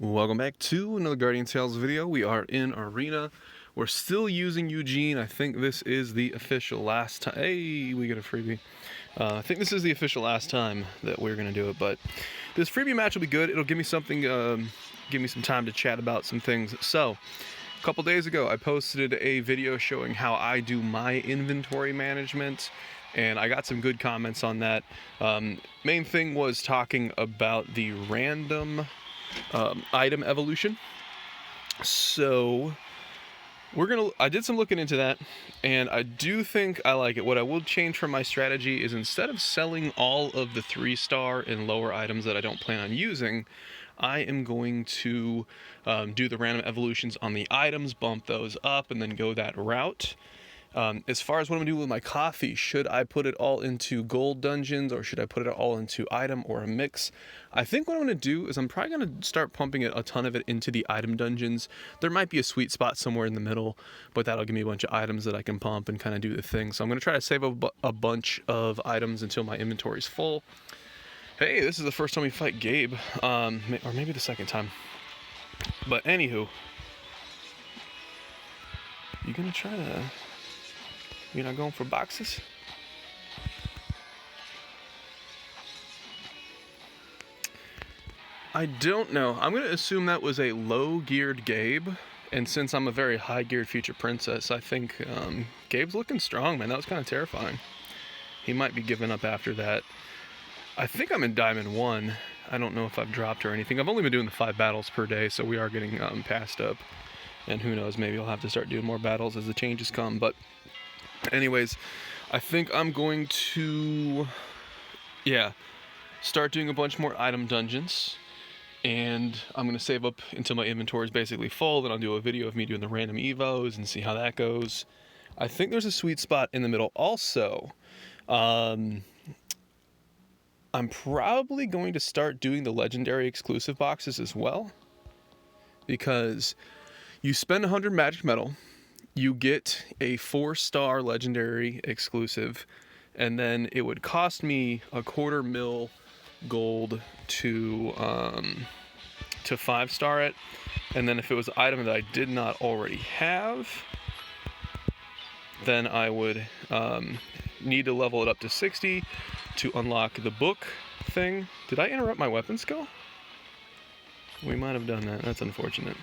Welcome back to another Guardian Tales video. We are in Arena. We're still using Eugene. I think this is the official last time. Hey, we get a freebie. I think this is the official last time that we're going to do it, but this freebie match will be good. It'll give me something, give me some time to chat about some things. So, a couple days ago, I posted a video showing how I do my inventory management, and I got some good comments on that. Main thing was talking about the random item evolution. So I did some looking into that, and I do think I like it. What I will change from my strategy is, instead of selling all of the 3-star and lower items that I don't plan on using, I am going to do the random evolutions on the items, bump those up, and then go that route. As far as what I'm going to do with my coffee, should I put it all into gold dungeons, or should I put it all into item, or a mix? I think what I'm going to do is I'm probably going to start pumping a ton of it into the item dungeons. There might be a sweet spot somewhere in the middle, but that'll give me a bunch of items that I can pump and kind of do the thing. So I'm going to try to save a bunch of items until my inventory is full. Hey, this is the first time we fight Gabe, or maybe the second time. But anywho, you going to try to... You're not going for boxes? I don't know. I'm going to assume that was a low-geared Gabe. And since I'm a very high-geared future princess, I think Gabe's looking strong, man. That was kind of terrifying. He might be giving up after that. I think I'm in Diamond 1. I don't know if I've dropped or anything. I've only been doing the 5 battles per day, so we are getting passed up. And who knows, maybe I'll have to start doing more battles as the changes come. But anyways, I think I'm going to, start doing a bunch more item dungeons, and I'm going to save up until my inventory is basically full. Then I'll do a video of me doing the random evos and see how that goes. I think there's a sweet spot in the middle. Also, I'm probably going to start doing the legendary exclusive boxes as well, because you spend 100 magic metal, you get a 4-star legendary exclusive, and then it would cost me a 250,000 gold to 5-star it. And then if it was an item that I did not already have, then I would need to level it up to 60 to unlock the book thing. Did I interrupt my weapon skill? We might have done that. That's unfortunate.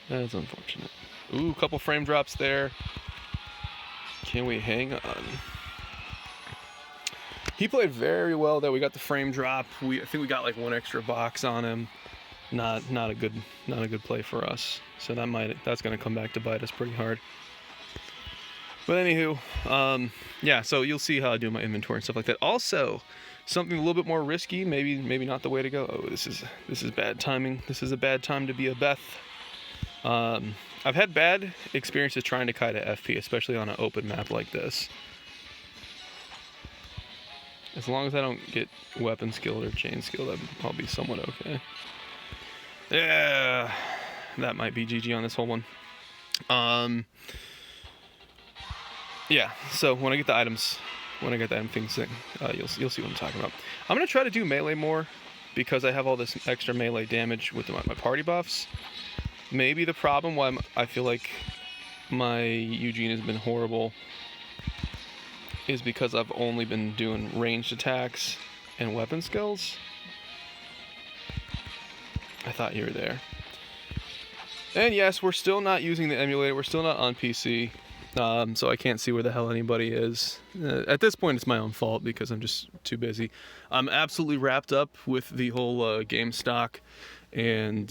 That's unfortunate. Ooh, couple frame drops there. Can we hang on? He played very well though. We got the frame drop. I think we got like 1 extra box on him. Not a good play for us. So that's gonna come back to bite us pretty hard. But anywho, so you'll see how I do my inventory and stuff like that. Also, something a little bit more risky, maybe not the way to go. Oh, this is bad timing. This is a bad time to be a Beth. I've had bad experiences trying to kite a FP, especially on an open map like this. As long as I don't get weapon skilled or chain skilled, I'll be somewhat okay. Yeah, that might be GG on this whole one. Yeah, so when I get the items, things, you'll see what I'm talking about. I'm gonna try to do melee more, because I have all this extra melee damage with my party buffs. Maybe the problem why I feel like my Eugene has been horrible is because I've only been doing ranged attacks and weapon skills. I thought you were there. And yes, we're still not using the emulator. We're still not on PC. So I can't see where the hell anybody is. At this point, it's my own fault because I'm just too busy. I'm absolutely wrapped up with the whole game stock and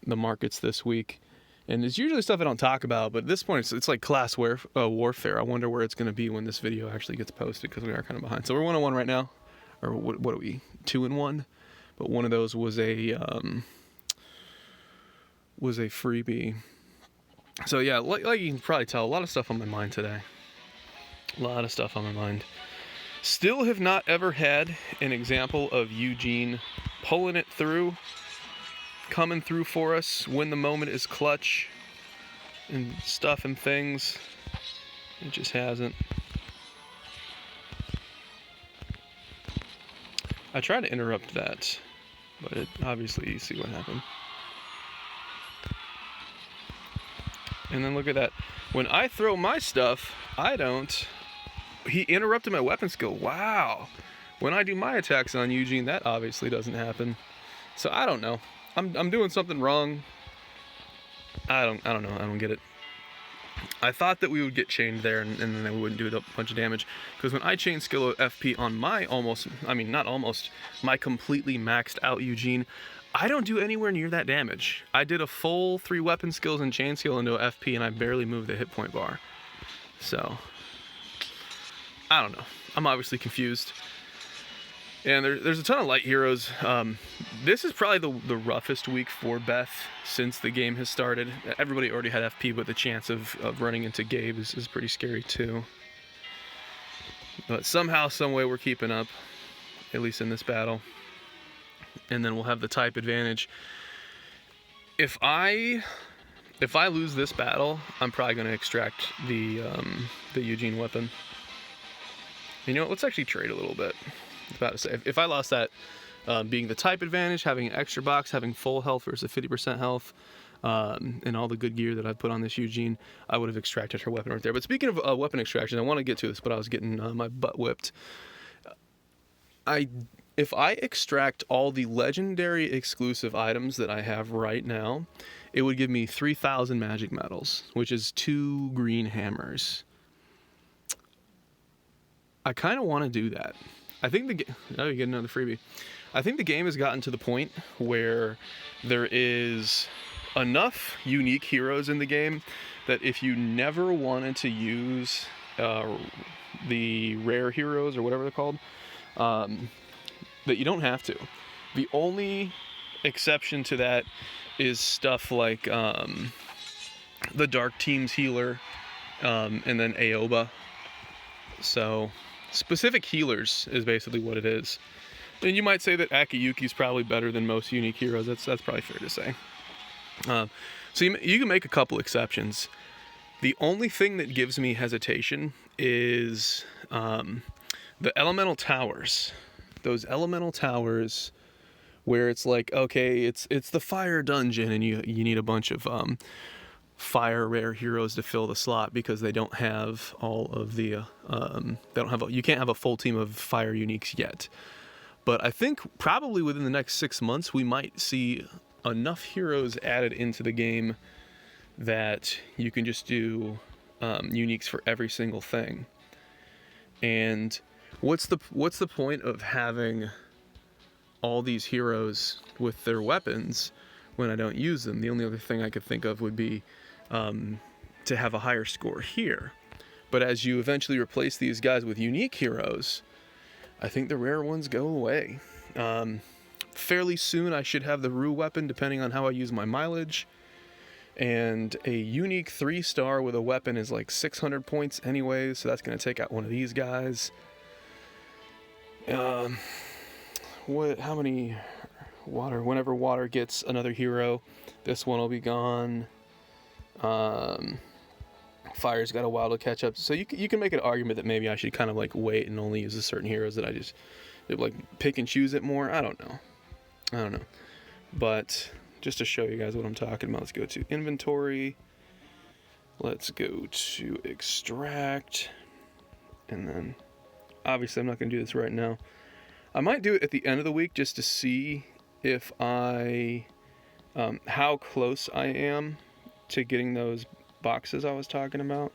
the markets this week. And it's usually stuff I don't talk about, but at this point, it's like class warfare. I wonder where it's going to be when this video actually gets posted, because we are kind of behind. So we're 1-1 right now. Or what are we? 2-1? But one of those was a freebie. So yeah, like you can probably tell, a lot of stuff on my mind today. A lot of stuff on my mind. Still have not ever had an example of Eugene pulling it through, coming through for us when the moment is clutch and stuff and things. It just hasn't. I tried to interrupt that, but it, obviously you see what happened. And then look at that. When I throw my stuff, I don't. He interrupted my weapon skill. Wow. When I do my attacks on Eugene, that obviously doesn't happen. So I don't know. I'm doing something wrong. I don't know. I don't get it. I thought that we would get chained there and then we wouldn't do a bunch of damage. Because when I chain skill FP on my my completely maxed out Eugene, I don't do anywhere near that damage. I did a full 3 weapon skills and chain skill into a FP and I barely moved the hit point bar. So, I don't know. I'm obviously confused. And there's a ton of light heroes. This is probably the roughest week for Beth since the game has started. Everybody already had FP, but the chance of running into Gabe is pretty scary too. But somehow, someway, we're keeping up, at least in this battle. And then we'll have the type advantage. If I lose this battle, I'm probably going to extract the Eugene weapon. You know what? Let's actually trade a little bit. I was about to say, if I lost that, being the type advantage, having an extra box, having full health versus 50% health, and all the good gear that I've put on this Eugene, I would have extracted her weapon right there. But speaking of weapon extraction, I want to get to this, but I was getting my butt whipped. If I extract all the legendary exclusive items that I have right now, it would give me 3,000 magic medals, which is 2 green hammers. I kind of want to do that. I think oh, you get another freebie. I think the game has gotten to the point where there is enough unique heroes in the game that if you never wanted to use the rare heroes or whatever they're called, that you don't have to. The only exception to that is stuff like the Dark Team's healer, and then Aoba. So specific healers is basically what it is. And you might say that Akiyuki's probably better than most unique heroes. That's probably fair to say. So you can make a couple exceptions. The only thing that gives me hesitation is the elemental towers. Those elemental towers where it's like, okay, it's the fire dungeon and you need a bunch of fire rare heroes to fill the slot because they don't have all of the you can't have a full team of fire uniques yet. But I think probably within the next 6 months we might see enough heroes added into the game that you can just do uniques for every single thing. And what's the point of having all these heroes with their weapons when I don't use them? The only other thing I could think of would be to have a higher score here. But as you eventually replace these guys with unique heroes, I think the rare ones go away. Fairly soon I should have the Rue weapon, depending on how I use my mileage. And a unique 3-star with a weapon is like 600 points anyway, so that's going to take out one of these guys. How many water? Whenever water gets another hero, this one will be gone. Fire's got a while to catch up, so you can make an argument that maybe I should kind of like wait and only use the certain heroes that I just like pick and choose it more. I don't know, but just to show you guys what I'm talking about, let's go to inventory, let's go to extract, and then obviously I'm not going to do this right now. I might do it at the end of the week just to see if how close I am to getting those boxes I was talking about.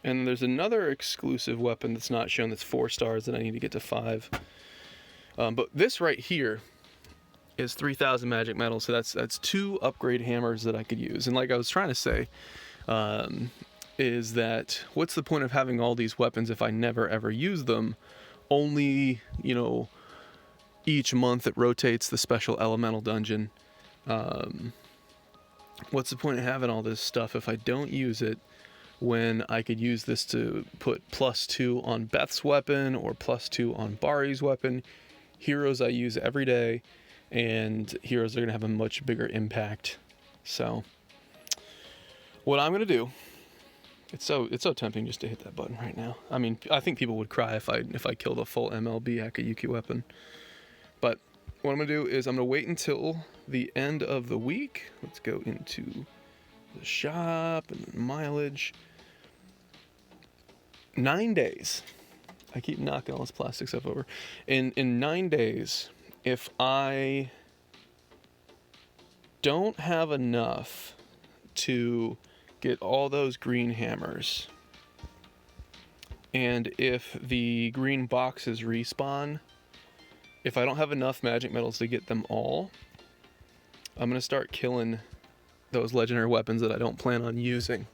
And there's another exclusive weapon that's not shown that's 4 stars that I need to get to 5. But this right here is 3,000 magic medals, so that's 2 upgrade hammers that I could use. And like I was trying to say, is that what's the point of having all these weapons if I never ever use them? Only, each month it rotates the special elemental dungeon. What's the point of having all this stuff if I don't use it when I could use this to put +2 on Beth's weapon or +2 on Bari's weapon? Heroes I use every day, and heroes are going to have a much bigger impact. So what I'm going to do It's so tempting just to hit that button right now. I mean, I think people would cry if I killed a full MLB Akiyuki weapon. But what I'm gonna do is I'm gonna wait until the end of the week. Let's go into the shop and the mileage. 9 days. I keep knocking all this plastic stuff over. In 9 days, if I don't have enough to get all those green hammers, and if the green boxes respawn, if I don't have enough magic metals to get them all, I'm gonna start killing those legendary weapons that I don't plan on using.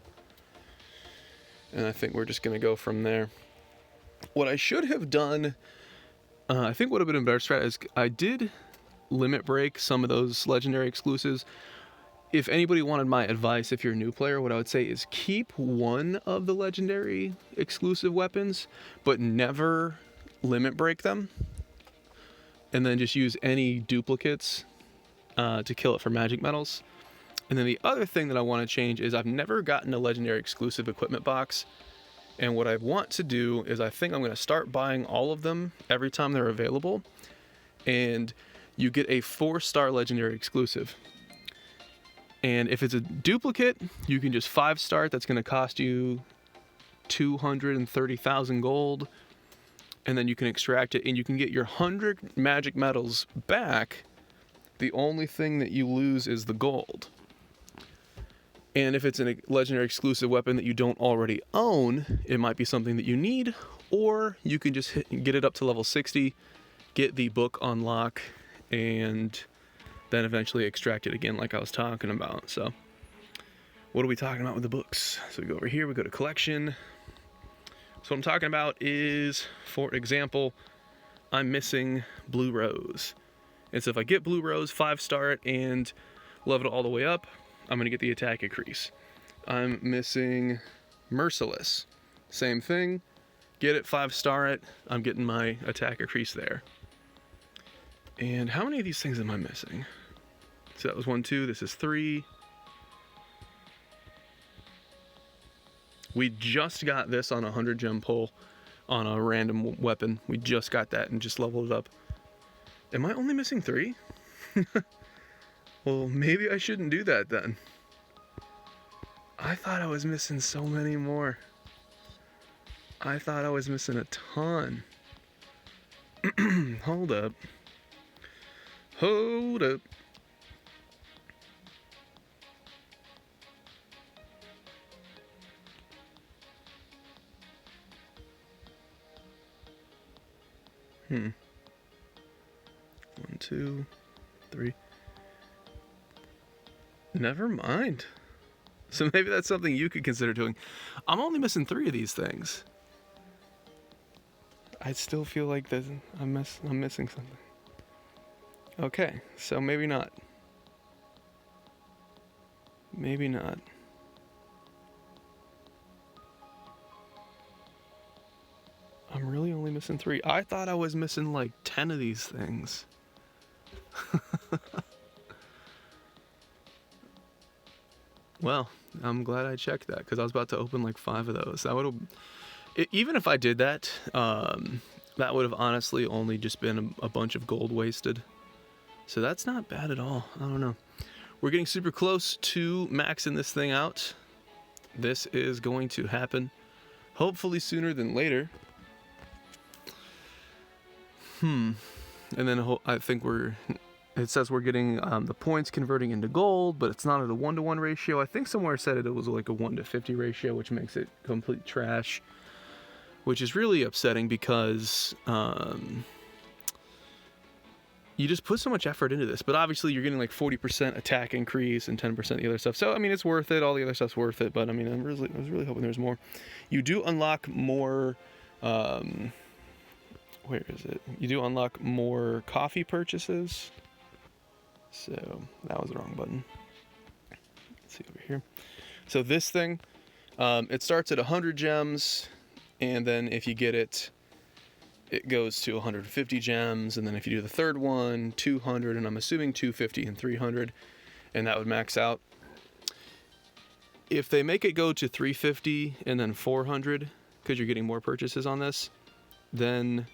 And I think we're just gonna go from there. What I should have done, I think would have been a better strat, is I did limit break some of those legendary exclusives. If anybody wanted my advice, if you're a new player, what I would say is keep one of the legendary exclusive weapons, but never limit break them. And then just use any duplicates to kill it for magic metals. And then the other thing that I want to change is I've never gotten a legendary exclusive equipment box. And what I want to do is I think I'm going to start buying all of them every time they're available. And you get a 4-star legendary exclusive. And if it's a duplicate, you can just 5-star it. That's going to cost you 230,000 gold. And then you can extract it and you can get your 100 magic metals back. The only thing that you lose is the gold. And if it's a legendary exclusive weapon that you don't already own, it might be something that you need, or you can just get it up to level 60, get the book unlock, and then eventually extract it again like I was talking about. So what are we talking about with the books? So we go over here, we go to collection. So what I'm talking about is, for example, I'm missing Blue Rose. And so if I get Blue Rose, 5-star it, and level it all the way up, I'm going to get the attack increase. I'm missing Merciless. Same thing. Get it, 5-star it. I'm getting my attack increase there. And how many of these things am I missing? So that was 1, 2. This is 3. We just got this on a 100 gem pull on a random weapon. We just got that and just leveled it up. Am I only missing 3? Well, maybe I shouldn't do that then. I thought I was missing so many more. I thought I was missing a ton. Hold up. Hold up. Hmm. 1, 2, 3. Never mind. So maybe that's something you could consider doing. I'm only missing 3 of these things. I still feel like I'm missing something. Okay, so maybe not. Maybe not. I'm really only missing 3. I thought I was missing like 10 of these things. Well, I'm glad I checked that because I was about to open like 5 of those. That would have, even if I did that, that would have honestly only just been a bunch of gold wasted. So that's not bad at all. I don't know. We're getting super close to maxing this thing out. This is going to happen hopefully sooner than later. And then I think it says we're getting the points converting into gold, but it's not at a 1-to-1 ratio. I think somewhere said it was like a 1-to-50 ratio, which makes it complete trash, which is really upsetting because you just put so much effort into this, but obviously you're getting like 40% attack increase and 10% the other stuff. So, I mean, it's worth it. All the other stuff's worth it, but I mean, I was really hoping there's more. You do unlock more, where is it? You do unlock more coffee purchases. So that was the wrong button. Let's see over here. So this thing, it starts at 100 gems, and then if you get it, it goes to 150 gems, and then if you do the third one, 200, and I'm assuming 250 and 300, and that would max out. If they make it go to 350 and then 400, because you're getting more purchases on this, then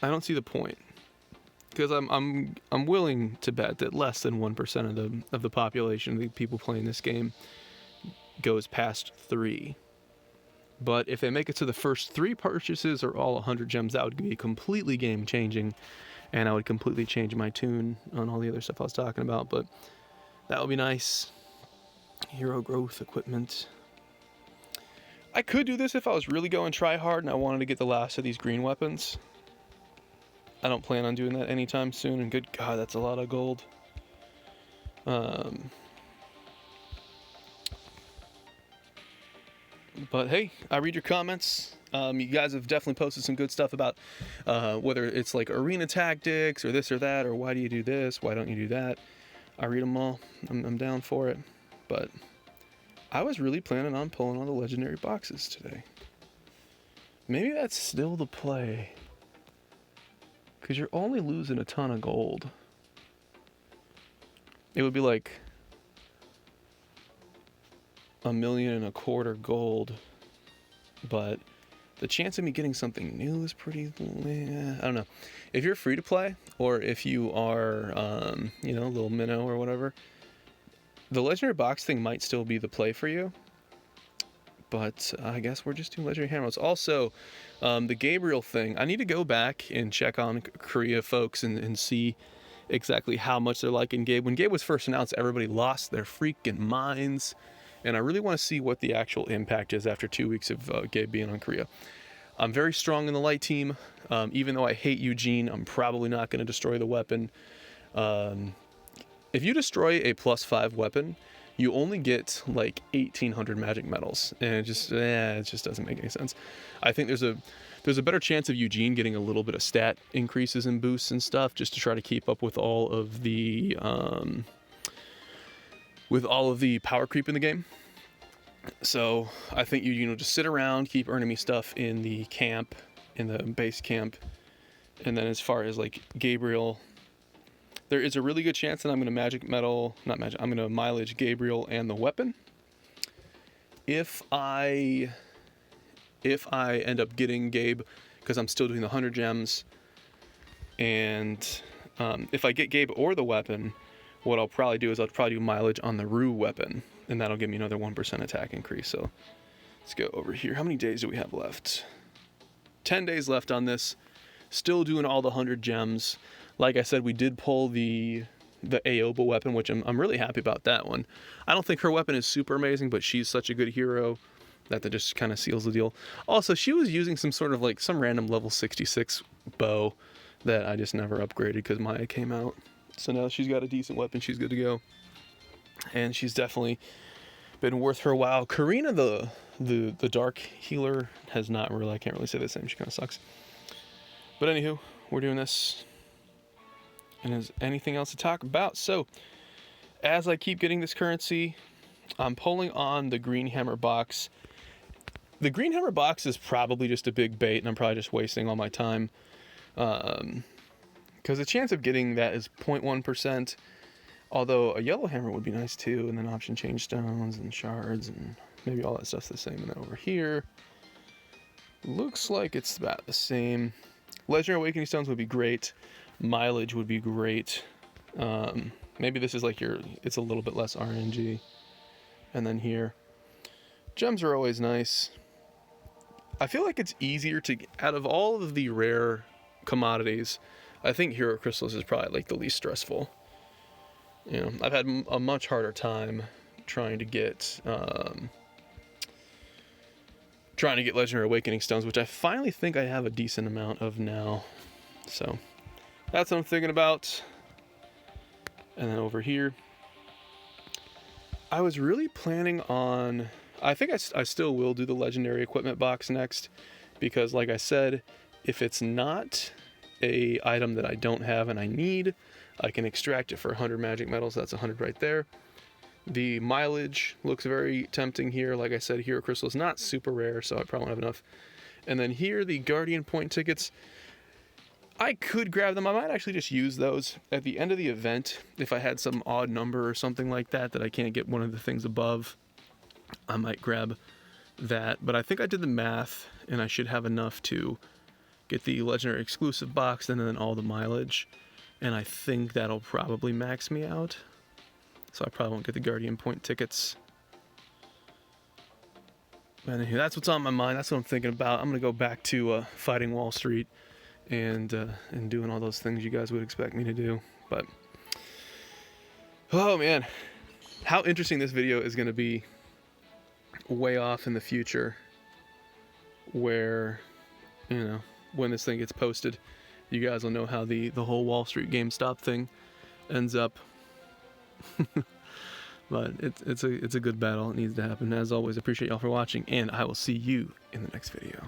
I don't see the point. Because I'm willing to bet that less than 1% of the population of the people playing this game goes past 3. But if they make it to the first 3 purchases or all 100 gems, that would be completely game changing, and I would completely change my tune on all the other stuff I was talking about. But that would be nice. Hero growth equipment. I could do this if I was really going try hard and I wanted to get the last of these green weapons. I don't plan on doing that anytime soon, and good God, that's a lot of gold. But hey, I read your comments. You guys have definitely posted some good stuff about whether it's like arena tactics or this or that, or why do you do this, why don't you do that. I read them all. I'm down for it. But I was really planning on pulling all the legendary boxes today. Maybe that's still the play. Because you're only losing a ton of gold. It would be like 1.25 million gold. But the chance of me getting something new is pretty... I don't know. If you're free to play, or if you are, you know, a little minnow or whatever, the legendary box thing might still be the play for you. But I guess we're just doing legendary hammer. Also, the Gabriel thing, I need to go back and check on Korea folks and see exactly how much they're liking Gabe. When Gabe was first announced, everybody lost their freaking minds. And I really want to see what the actual impact is after 2 weeks of Gabe being on Korea. I'm very strong in the light team. Even though I hate Eugene, I'm probably not going to destroy the weapon. If you destroy a +5 weapon, you only get like 1,800 magic medals, and it just doesn't make any sense. I think there's a better chance of Eugene getting a little bit of stat increases and boosts and stuff, just to try to keep up with all of the power creep in the game. So I think Eugene will just sit around, keep earning me stuff in the camp, in the base camp, and then as far as like Gabriel, there is a really good chance that I'm going to I'm going to mileage Gabriel and the weapon. If I end up getting Gabe, because I'm still doing the 100 gems, and if I get Gabe or the weapon, what I'll probably do is I'll probably do mileage on the Rue weapon, and that'll give me another 1% attack increase. So let's go over here. How many days do we have left? 10 days left on this. Still doing all the 100 gems. Like I said, we did pull the Aoba weapon, which I'm really happy about that one. I don't think her weapon is super amazing, but she's such a good hero that just kind of seals the deal. Also, she was using some sort of like some random level 66 bow that I just never upgraded because Maya came out. So now she's got a decent weapon. She's good to go. And she's definitely been worth her while. Karina, the dark healer, has not really, I can't really say the same. She kind of sucks. But anywho, we're doing this. And is anything else to talk about? So, as I keep getting this currency, I'm pulling on the green hammer box. The green hammer box is probably just a big bait, and I'm probably just wasting all my time. Because the chance of getting that is 0.1%. Although a yellow hammer would be nice too, and then option change stones and shards, and maybe all that stuff's the same. And then over here, looks like it's about the same. Legendary Awakening Stones would be great. Mileage would be great. Maybe this is like it's a little bit less RNG. And then here, gems are always nice. I feel like it's easier to, out of all of the rare commodities, I think Hero Crystals is probably like the least stressful. You know, I've had a much harder time trying to get Legendary Awakening Stones, which I finally think I have a decent amount of now. So that's what I'm thinking about. And then over here, I was really planning on, I think I still will do the legendary equipment box next, because like I said, if it's not a item that I don't have and I need, I can extract it for 100 magic medals. That's 100 right there. The mileage looks very tempting here. Like I said, Hero Crystal is not super rare, so I probably won't have enough. And then here, the Guardian Point tickets. I could grab them. I might actually just use those at the end of the event. If I had some odd number or something like that I can't get one of the things above, I might grab that. But I think I did the math, and I should have enough to get the legendary exclusive box and then all the mileage. And I think that'll probably max me out. So I probably won't get the Guardian Point tickets. Anyway, that's what's on my mind. That's what I'm thinking about. I'm gonna go back to fighting Wall Street and doing all those things you guys would expect me to do. But oh man, how interesting this video is gonna be way off in the future, where, you know, when this thing gets posted, you guys will know how the whole Wall Street GameStop thing ends up. But it's a good battle. It needs to happen. As always, appreciate y'all for watching, and I will see you in the next video.